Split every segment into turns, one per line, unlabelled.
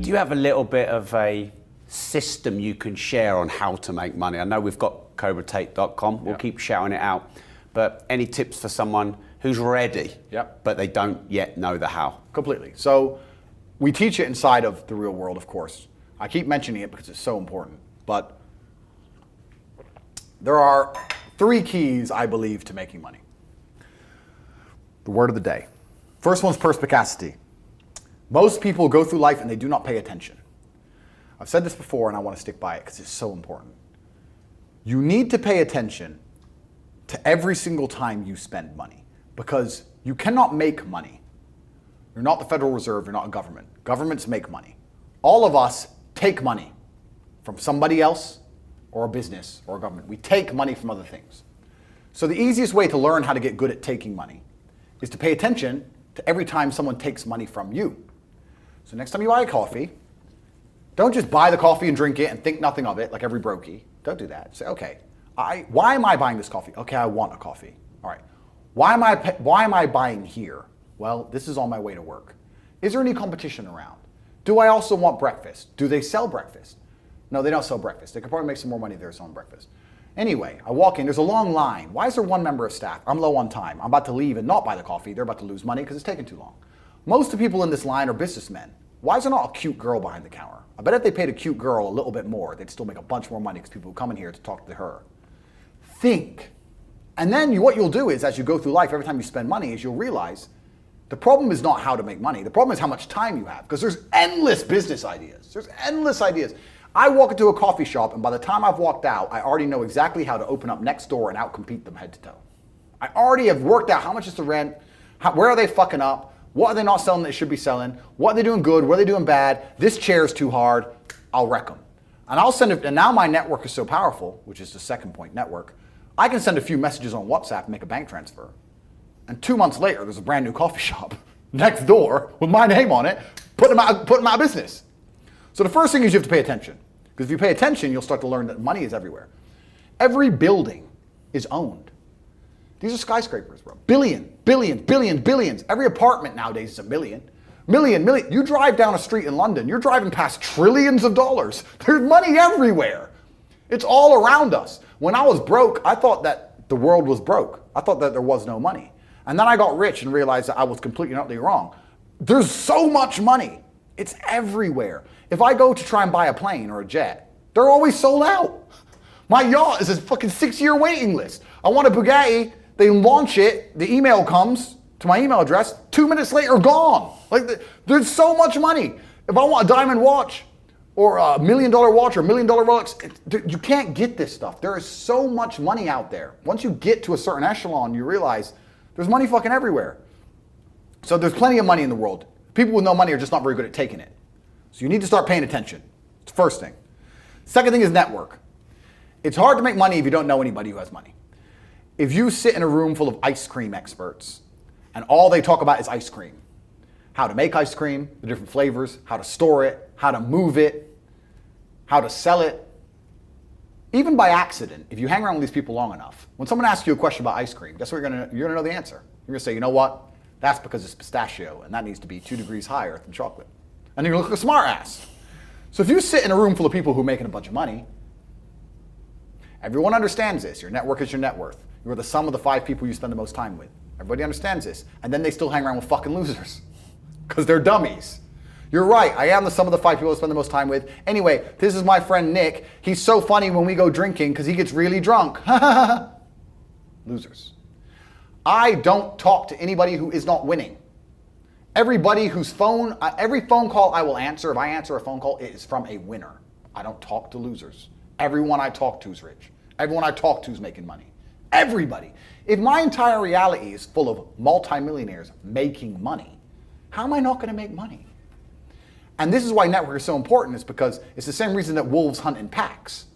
do you have a little bit of a system you can share on how to make money? I know we've got cobratate.com. We'll keep shouting it out. But any tips for someone who's ready, but they don't yet know the how?
Completely. So we teach it inside of the real world, of course. I keep mentioning it because it's so important. But there are 3 keys, I believe, to making money. The word of the day. First one's perspicacity. Most people go through life and they do not pay attention. I've said this before and I want to stick by it because it's so important. You need to pay attention to every single time you spend money because you cannot make money. You're not the Federal Reserve, you're not a government. Governments make money. All of us take money from somebody else or a business or a government. We take money from other things. So the easiest way to learn how to get good at taking money is to pay attention to every time someone takes money from you. So next time you buy a coffee, don't just buy the coffee and drink it and think nothing of it like every brokey. Don't do that. Say, okay, why am I buying this coffee? Okay, I want a coffee. All right. Why am I buying here? Well, this is on my way to work. Is there any competition around? Do I also want breakfast? Do they sell breakfast? No, they don't sell breakfast. They could probably make some more money if they're selling breakfast. Anyway, I walk in, there's a long line. Why is there 1 member of staff? I'm low on time. I'm about to leave and not buy the coffee. They're about to lose money because it's taking too long. Most of the people in this line are businessmen. Why is there not a cute girl behind the counter? I bet if they paid a cute girl a little bit more, they'd still make a bunch more money because people would come in here to talk to her. Think. And then what you'll do is, as you go through life, every time you spend money, is you'll realize the problem is not how to make money. The problem is how much time you have, because there's endless business ideas. There's endless ideas. I walk into a coffee shop, and by the time I've walked out, I already know exactly how to open up next door and outcompete them head to toe. I already have worked out how much is the rent, where are they fucking up, what are they not selling that they should be selling, what are they doing good, what are they doing bad, this chair's too hard, I'll wreck them. And I'll send it, and now my network is so powerful, which is the second point, network, I can send a few messages on WhatsApp and make a bank transfer. And 2 months later, there's a brand new coffee shop next door with my name on it, putting them out of business. So the first thing is you have to pay attention. Because if you pay attention, you'll start to learn that money is everywhere. Every building is owned. These are skyscrapers, bro. Billions. Every apartment nowadays is a million. You drive down a street in London, you're driving past trillions of dollars. There's money everywhere. It's all around us. When I was broke, I thought that the world was broke. I thought that there was no money. And then I got rich and realized that I was completely and utterly wrong. There's so much money. It's everywhere. If I go to try and buy a plane or a jet, they're always sold out. My yacht is a fucking 6-year waiting list. I want a Bugatti, they launch it, the email comes to my email address, 2 minutes later, gone. Like, there's so much money. If I want a diamond watch, or $1 million watch, or $1 million Rolex, you can't get this stuff. There is so much money out there. Once you get to a certain echelon, you realize there's money fucking everywhere. So there's plenty of money in the world. People with no money are just not very good at taking it. So you need to start paying attention. It's the first thing. Second thing is network. It's hard to make money if you don't know anybody who has money. If you sit in a room full of ice cream experts and all they talk about is ice cream, how to make ice cream, the different flavors, how to store it, how to move it, how to sell it, even by accident, if you hang around with these people long enough, when someone asks you a question about ice cream, guess what you're gonna know the answer. You're gonna say, you know what? That's because it's pistachio, and that needs to be 2 degrees higher than chocolate. And you're gonna look like a smart ass. So if you sit in a room full of people who are making a bunch of money, everyone understands this. Your network is your net worth. You're the sum of the 5 people you spend the most time with. Everybody understands this. And then they still hang around with fucking losers because they're dummies. You're right, I am the sum of the 5 people I spend the most time with. Anyway, this is my friend Nick. He's so funny when we go drinking because he gets really drunk. Losers. I don't talk to anybody who is not winning. Everybody whose every phone call I will answer, if I answer a phone call, it is from a winner. I don't talk to losers. Everyone I talk to is rich. Everyone I talk to is making money. Everybody. If my entire reality is full of multimillionaires making money, how am I not going to make money? And this is why network is so important, is because it's the same reason that wolves hunt in packs.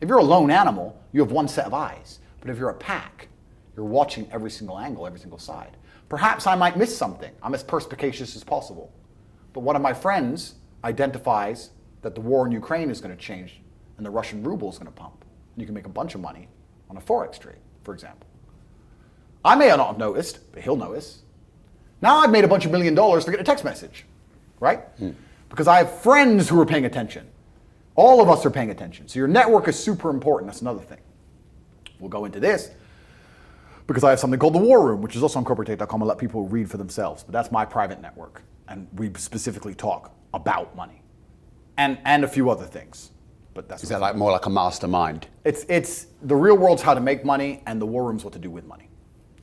If you're a lone animal, you have one set of eyes. But if you're a pack, you're watching every single angle, every single side. Perhaps I might miss something. I'm as perspicacious as possible. But one of my friends identifies that the war in Ukraine is going to change and the Russian ruble is going to pump. And you can make a bunch of money on a Forex trade, for example. I may not have noticed, but he'll notice. Now I've made a bunch of $1 million to get a text message, right? Because I have friends who are paying attention. All of us are paying attention. So your network is super important. That's another thing. We'll go into this because I have something called the War Room, which is also on cobratate.com. I'll let people read for themselves. But that's my private network. And we specifically talk about money and a few other things. But that's
is that like more like a mastermind?
It's the real world's how to make money, and the War Room's what to do with money,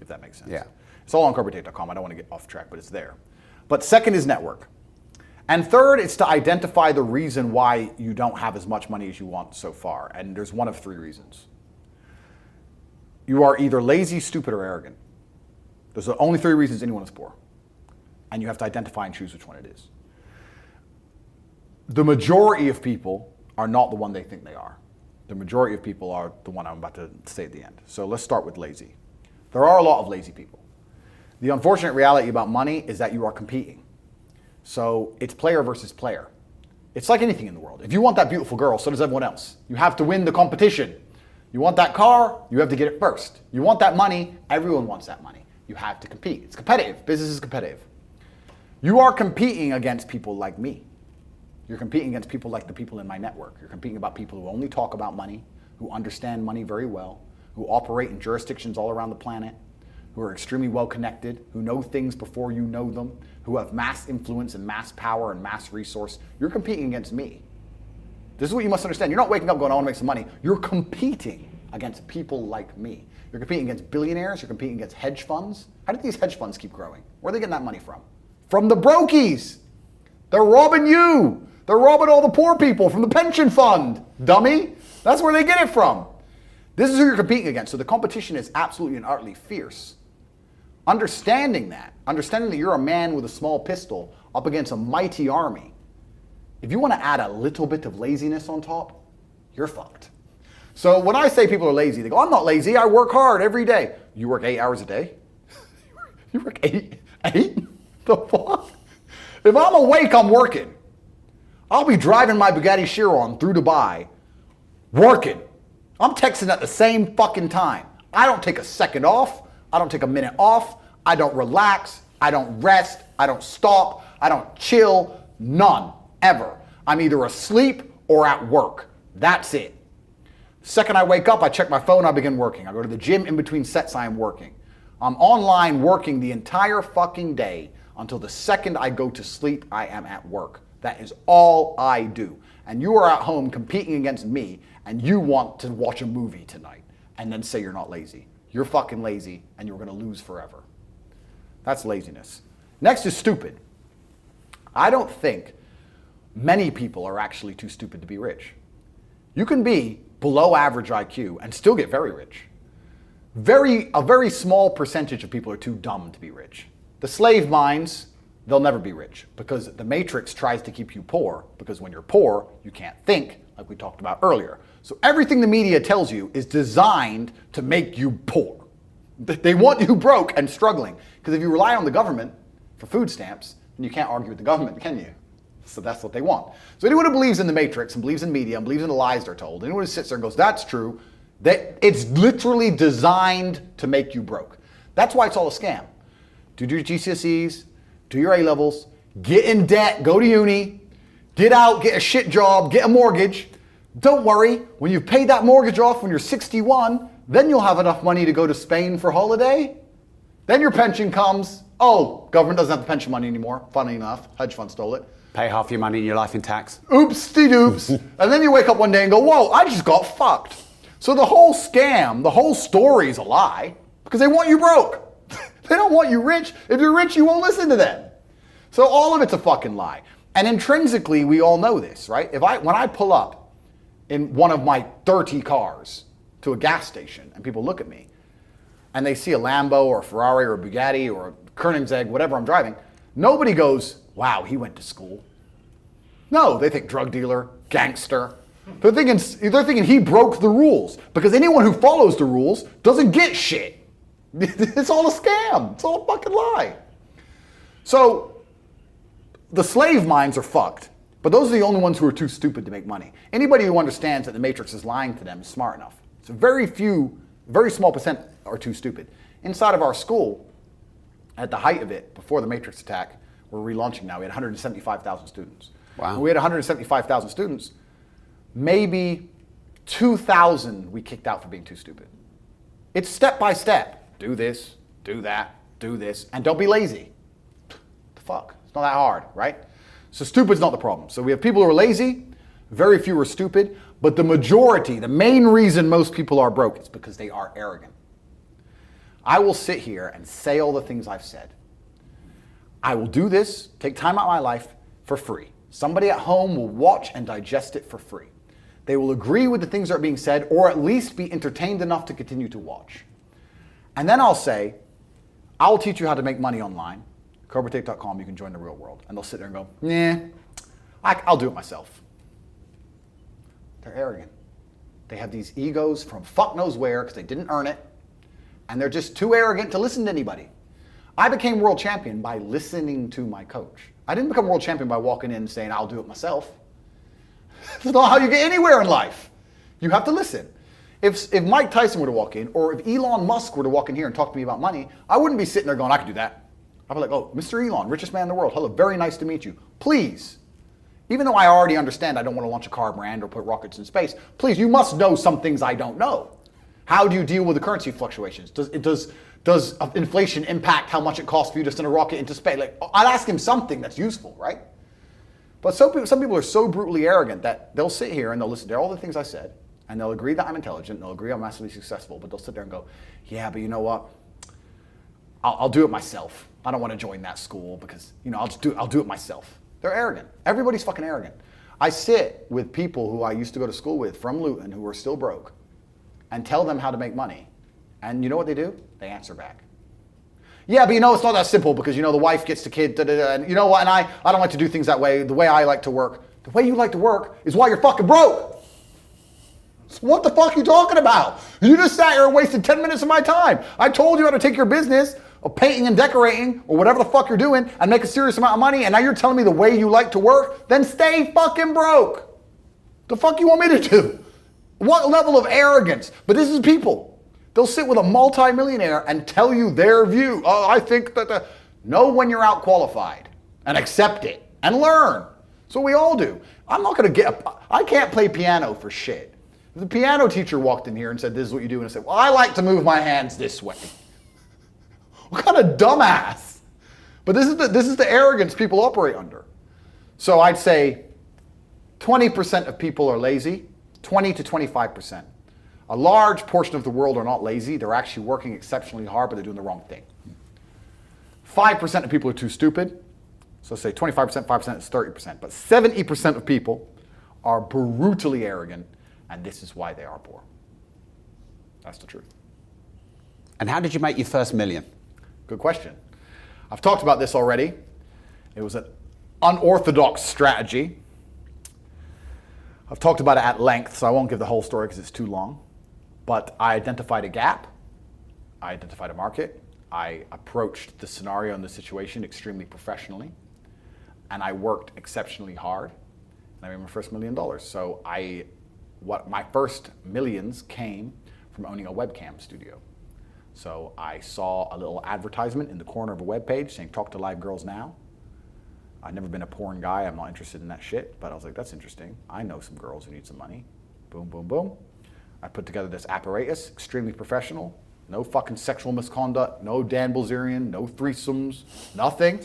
if that makes sense.
Yeah.
It's all on cobratate.com. I don't want to get off track, but it's there. But second is network. And third, it's to identify the reason why you don't have as much money as you want so far. And there's one of three reasons. You are either lazy, stupid, or arrogant. Those are the only three reasons anyone is poor. And you have to identify and choose which one it is. The majority of people are not the one they think they are. The majority of people are the one I'm about to say at the end. So let's start with lazy. There are a lot of lazy people. The unfortunate reality about money is that you are competing. So it's player versus player. It's like anything in the world. If you want that beautiful girl, so does everyone else. You have to win the competition. You want that car, you have to get it first. You want that money, everyone wants that money. You have to compete. It's competitive. Business is competitive. You are competing against people like me. You're competing against people like the people in my network. You're competing about people who only talk about money, who understand money very well, who operate in jurisdictions all around the planet, who are extremely well connected, who know things before you know them, who have mass influence and mass power and mass resource. You're competing against me. This is what you must understand. You're not waking up going, I want to make some money. You're competing against people like me. You're competing against billionaires. You're competing against hedge funds. How did these hedge funds keep growing? Where are they getting that money from? From the brokies. They're robbing you. They're robbing all the poor people from the pension fund, dummy. That's where they get it from. This is who you're competing against. So the competition is absolutely and utterly fierce. Understanding that you're a man with a small pistol up against a mighty army, if you want to add a little bit of laziness on top, you're fucked. So when I say people are lazy, they go, I'm not lazy, I work hard every day. You work 8 hours a day? You work eight? The fuck? If I'm awake, I'm working. I'll be driving my Bugatti Chiron through Dubai, working. I'm texting at the same fucking time. I don't take a second off. I don't take a minute off. I don't relax. I don't rest. I don't stop. I don't chill. None. Ever. I'm either asleep or at work. That's it. Second I wake up, I check my phone, I begin working. I go to the gym in between sets, I am working. I'm online working the entire fucking day until the second I go to sleep, I am at work. That is all I do. And you are at home competing against me, and you want to watch a movie tonight and then say you're not lazy. You're fucking lazy, and you're gonna lose forever. That's laziness. Next is stupid. I don't think many people are actually too stupid to be rich. You can be below average IQ and still get very rich. A very small percentage of people are too dumb to be rich. The slave minds, they'll never be rich because the matrix tries to keep you poor, because when you're poor, you can't think, like we talked about earlier. So everything the media tells you is designed to make you poor. They want you broke and struggling, because if you rely on the government for food stamps, then you can't argue with the government, can you? So that's what they want. So anyone who believes in the matrix and believes in media and believes in the lies they're told, anyone who sits there and goes, that's true, that it's literally designed to make you broke. That's why it's all a scam. Do your GCSEs, do your A-levels, get in debt, go to uni, get out, get a shit job, get a mortgage. Don't worry, when you've paid that mortgage off when you're 61, then you'll have enough money to go to Spain for holiday. Then your pension comes. Oh, government doesn't have the pension money anymore. Funny enough, hedge fund stole it.
Pay half your money in your life in tax.
Oops-de-doops. And then you wake up one day and go, whoa, I just got fucked. So the whole scam, the whole story is a lie because they want you broke. They don't want you rich. If you're rich, you won't listen to them. So all of it's a fucking lie. And intrinsically, we all know this, right? When I pull up in one of my 30 cars to a gas station and people look at me and they see a Lambo or a Ferrari or a Bugatti or a Koenigsegg, whatever I'm driving, nobody goes, wow, he went to school. No, they think drug dealer, gangster. They're thinking he broke the rules, because anyone who follows the rules doesn't get shit. It's all a scam. It's all a fucking lie. So the slave minds are fucked, but those are the only ones who are too stupid to make money. Anybody who understands that the matrix is lying to them is smart enough. So very small percent are too stupid. Inside of our school, at the height of it, before the matrix attack, we're relaunching now, we had 175,000 students.
Wow.
When we had 175,000 students, maybe 2,000 we kicked out for being too stupid. It's step by step. Do this, do that, do this, and don't be lazy. The fuck? It's not that hard, right? So stupid's not the problem. So we have people who are lazy, very few are stupid, but the majority, the main reason most people are broke is because they are arrogant. I will sit here and say all the things I've said. I will do this, take time out of my life for free. Somebody at home will watch and digest it for free. They will agree with the things that are being said, or at least be entertained enough to continue to watch. And then I'll say, I'll teach you how to make money online. CobraTate.com, you can join the real world. And they'll sit there and go, nah, I'll do it myself. They're arrogant. They have these egos from fuck knows where because they didn't earn it. And they're just too arrogant to listen to anybody. I became world champion by listening to my coach. I didn't become world champion by walking in and saying, I'll do it myself. That's not how you get anywhere in life. You have to listen. If Mike Tyson were to walk in, or if Elon Musk were to walk in here and talk to me about money, I wouldn't be sitting there going, I could do that. I'd be like, oh, Mr. Elon, richest man in the world. Hello, very nice to meet you. Please, even though I already understand I don't want to launch a car brand or put rockets in space, please, you must know some things I don't know. How do you deal with the currency fluctuations? Does inflation impact how much it costs for you to send a rocket into space? Like, I'd ask him something that's useful, right? But some people are so brutally arrogant that they'll sit here and they'll listen to all the things I said, and they'll agree that I'm intelligent, and they'll agree I'm massively successful, but they'll sit there and go, yeah, but you know what? I'll do it myself. I don't want to join that school because, I'll do it myself. They're arrogant. Everybody's fucking arrogant. I sit with people who I used to go to school with from Luton who are still broke and tell them how to make money. And you know what they do? They answer back. Yeah, but it's not that simple because, the wife gets the kid, and you know what, and I don't like to do things that way. The way I like to work, the way you like to work is why you're fucking broke. So what the fuck are you talking about? You just sat here and wasted 10 minutes of my time. I told you how to take your business of painting and decorating or whatever the fuck you're doing and make a serious amount of money, and now you're telling me the way you like to work? Then stay fucking broke. The fuck you want me to do? What level of arrogance? But this is people. They'll sit with a multi-millionaire and tell you their view. Oh, I think that know when you're out qualified and accept it and learn. So we all do. I can't play piano for shit. If the piano teacher walked in here and said, this is what you do, and I said, well, I like to move my hands this way. What kind of dumbass? But this is the arrogance people operate under. So I'd say 20% of people are lazy, 20 to 25%. A large portion of the world are not lazy. They're actually working exceptionally hard, but they're doing the wrong thing. 5% of people are too stupid. So say 25%, 5% is 30%. But 70% of people are brutally arrogant, and this is why they are poor. That's the truth.
And how did you make your first million?
Good question. I've talked about this already. It was an unorthodox strategy. I've talked about it at length, so I won't give the whole story because it's too long. But I identified a gap. I identified a market. I approached the scenario and the situation extremely professionally. And I worked exceptionally hard. And I made my first $1 million. So my first millions came from owning a webcam studio. So I saw a little advertisement in the corner of a web page saying, talk to live girls now. I've never been a porn guy. I'm not interested in that shit. But I was like, that's interesting. I know some girls who need some money. Boom, boom, boom. I put together this apparatus, extremely professional. No fucking sexual misconduct. No Dan Bilzerian. No threesomes. Nothing.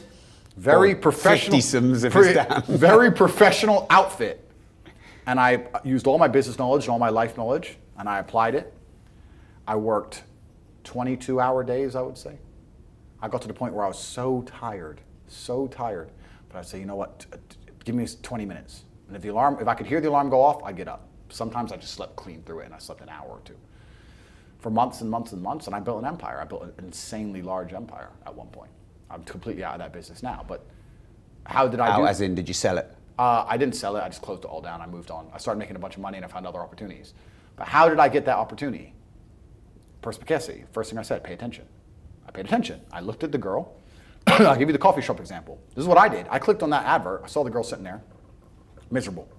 Very professional. 50-somes if it's down. Very professional outfit. And I used all my business knowledge and all my life knowledge, and I applied it. I worked 22-hour days, I would say. I got to the point where I was so tired. But I'd say, you know what, give me 20 minutes. And if I could hear the alarm go off, I'd get up. Sometimes I just slept clean through it, and I slept an hour or two. For months and months and months, and I built an empire. I built an insanely large empire at one point. I'm completely out of that business now, but how did I do it?
As in, did you sell it?
I didn't sell it, I just closed it all down, I moved on. I started making a bunch of money and I found other opportunities. But how did I get that opportunity? Perspicacy. First thing I said, pay attention. I paid attention. I looked at the girl. I'll give you the coffee shop example. This is what I did. I clicked on that advert. I saw the girl sitting there, miserable,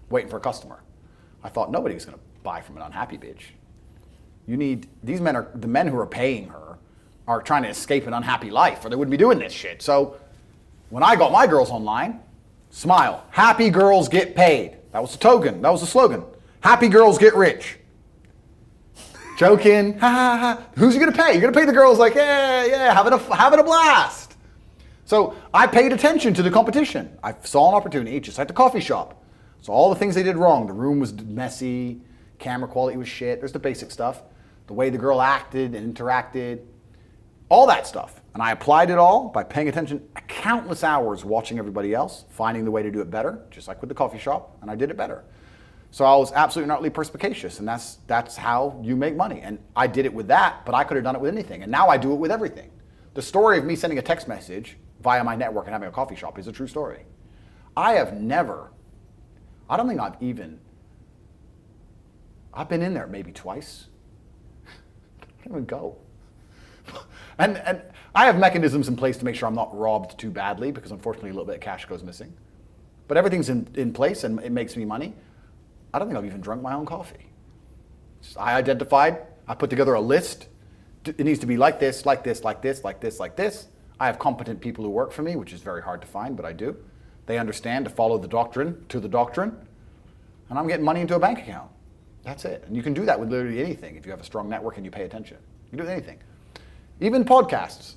waiting for a customer. I thought nobody's going to buy from an unhappy bitch. The men who are paying her are trying to escape an unhappy life, or they wouldn't be doing this shit. So when I got my girls online, Smile. Happy girls get paid. That was the token. That was the slogan. Happy girls get rich. Joking. Ha ha ha. Who's you gonna pay? You're gonna pay the girls like, yeah, having a blast. So I paid attention to the competition. I saw an opportunity, just like the coffee shop. So all the things they did wrong. The room was messy. Camera quality was shit. There's the basic stuff. The way the girl acted and interacted. All that stuff. And I applied it all by paying attention countless hours watching everybody else, finding the way to do it better, just like with the coffee shop, and I did it better. So I was absolutely and utterly perspicacious, and that's how you make money. And I did it with that, but I could have done it with anything. And now I do it with everything. The story of me sending a text message via my network and having a coffee shop is a true story. I've been in there maybe twice. I can't even go. And I have mechanisms in place to make sure I'm not robbed too badly, because unfortunately a little bit of cash goes missing. But everything's in place and it makes me money. I don't think I've even drunk my own coffee. I identified, I put together a list. It needs to be like this, like this, like this, like this, like this. I have competent people who work for me, which is very hard to find, but I do. They understand to follow the doctrine to the doctrine, and I'm getting money into a bank account. That's it. And you can do that with literally anything if you have a strong network and you pay attention. You can do it with anything. Even podcasts.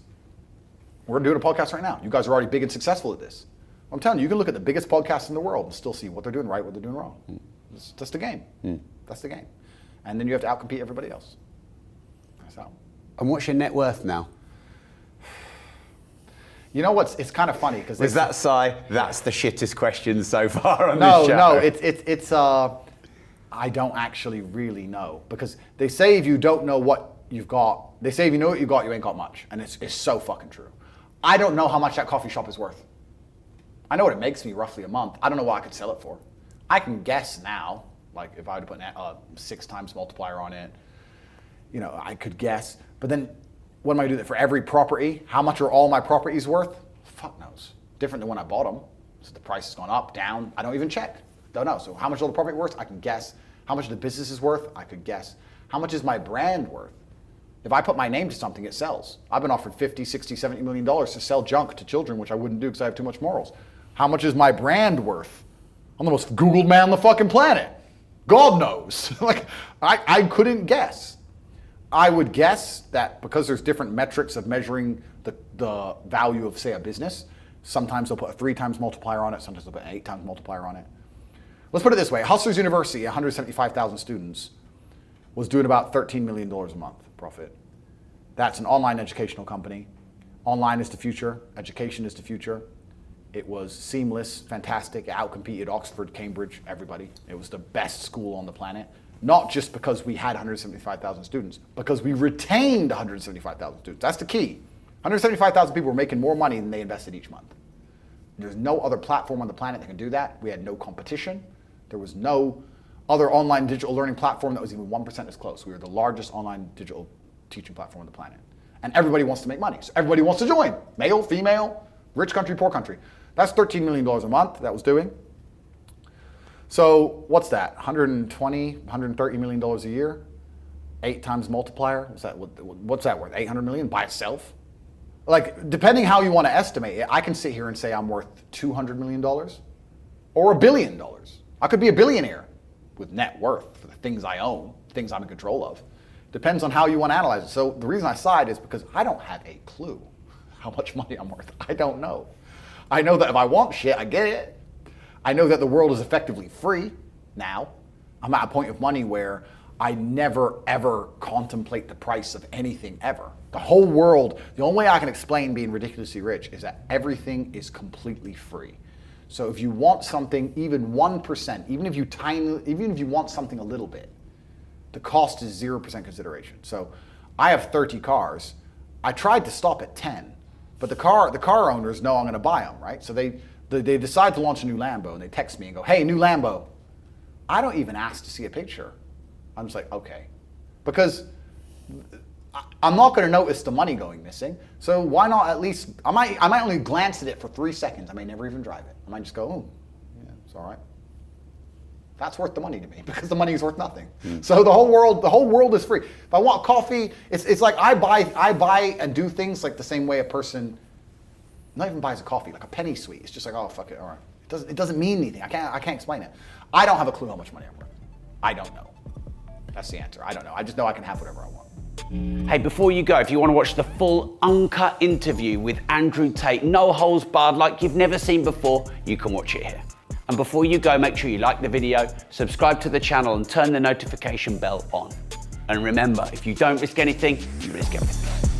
We're doing a podcast right now. You guys are already big and successful at this. I'm telling you, you can look at the biggest podcasts in the world and still see what they're doing right, what they're doing wrong. That's the game. That's the game. And then you have to outcompete everybody else. That's how.
And what's your net worth now?
You know what's? It's kind of funny because
Is that Si? That's the shittest question so far on this show.
No. It's I don't actually really know, because they say if you don't know what you've got, they say if you know what you got, you ain't got much, and it's so fucking true. I don't know how much that coffee shop is worth. I know what it makes me roughly a month. I don't know what I could sell it for. I can guess now, like if I were to put a 6 times multiplier on it, you know, I could guess. But then what am I going to do that for every property? How much are all my properties worth? Fuck knows. Different than when I bought them. So the price has gone up, down. I don't even check. Don't know. So how much is all the property worth? I can guess. How much the business is worth? I could guess. How much is my brand worth? If I put my name to something, it sells. I've been offered $50, $60, $70 million to sell junk to children, which I wouldn't do because I have too much morals. How much is my brand worth? I'm the most Googled man on the fucking planet. God knows. Like, I couldn't guess. I would guess that because there's different metrics of measuring the value of, say, a business, sometimes they'll put a 3 times multiplier on it, sometimes they'll put an 8 times multiplier on it. Let's put it this way. Hustlers University, 175,000 students, was doing about $13 million a month profit. That's an online educational company. Online is the future. Education is the future. It was seamless, fantastic. It outcompeted Oxford, Cambridge, everybody. It was the best school on the planet. Not just because we had 175,000 students, because we retained 175,000 students. That's the key. 175,000 people were making more money than they invested each month. There's no other platform on the planet that can do that. We had no competition. There was no other online digital learning platform that was even 1% as close. We were the largest online digital teaching platform on the planet. And everybody wants to make money. So everybody wants to join. Male, female, rich country, poor country. That's $13 million a month that was doing. So what's that? $120, $130 million a year? 8 times multiplier? What's that worth? 800 million by itself? Like, depending how you want to estimate it, I can sit here and say I'm worth $200 million or $1 billion. I could be a billionaire with net worth for the things I own, things I'm in control of. Depends on how you want to analyze it. So the reason I sighed is because I don't have a clue how much money I'm worth. I don't know. I know that if I want shit, I get it. I know that the world is effectively free now. I'm at a point of money where I never, ever contemplate the price of anything ever. The whole world, the only way I can explain being ridiculously rich is that everything is completely free. So if you want something, even 1%, even if you want something a little bit, the cost is 0% consideration. So I have 30 cars. I tried to stop at 10, but the car owners know I'm going to buy them, right? So they decide to launch a new Lambo, and they text me and go, "Hey, new Lambo." I don't even ask to see a picture. I'm just like, okay, because I'm not going to notice the money going missing. So why not at least? I might only glance at it for 3 seconds. I may never even drive it. I might just go, "Oh, yeah, it's all right." That's worth the money to me because the money is worth nothing. So the whole world is free. If I want coffee, it's like I buy and do things like the same way a person Not even buys a coffee, like a penny sweet. It's just like, oh, fuck it, all right. It doesn't mean anything. I can't explain it. I don't have a clue how much money I'm worth. I don't know. That's the answer. I don't know. I just know I can have whatever I want.
Hey, before you go, if you want to watch the full uncut interview with Andrew Tate, no holds barred, like you've never seen before, you can watch it here. And before you go, make sure you like the video, subscribe to the channel and turn the notification bell on. And remember, if you don't risk anything, you risk everything.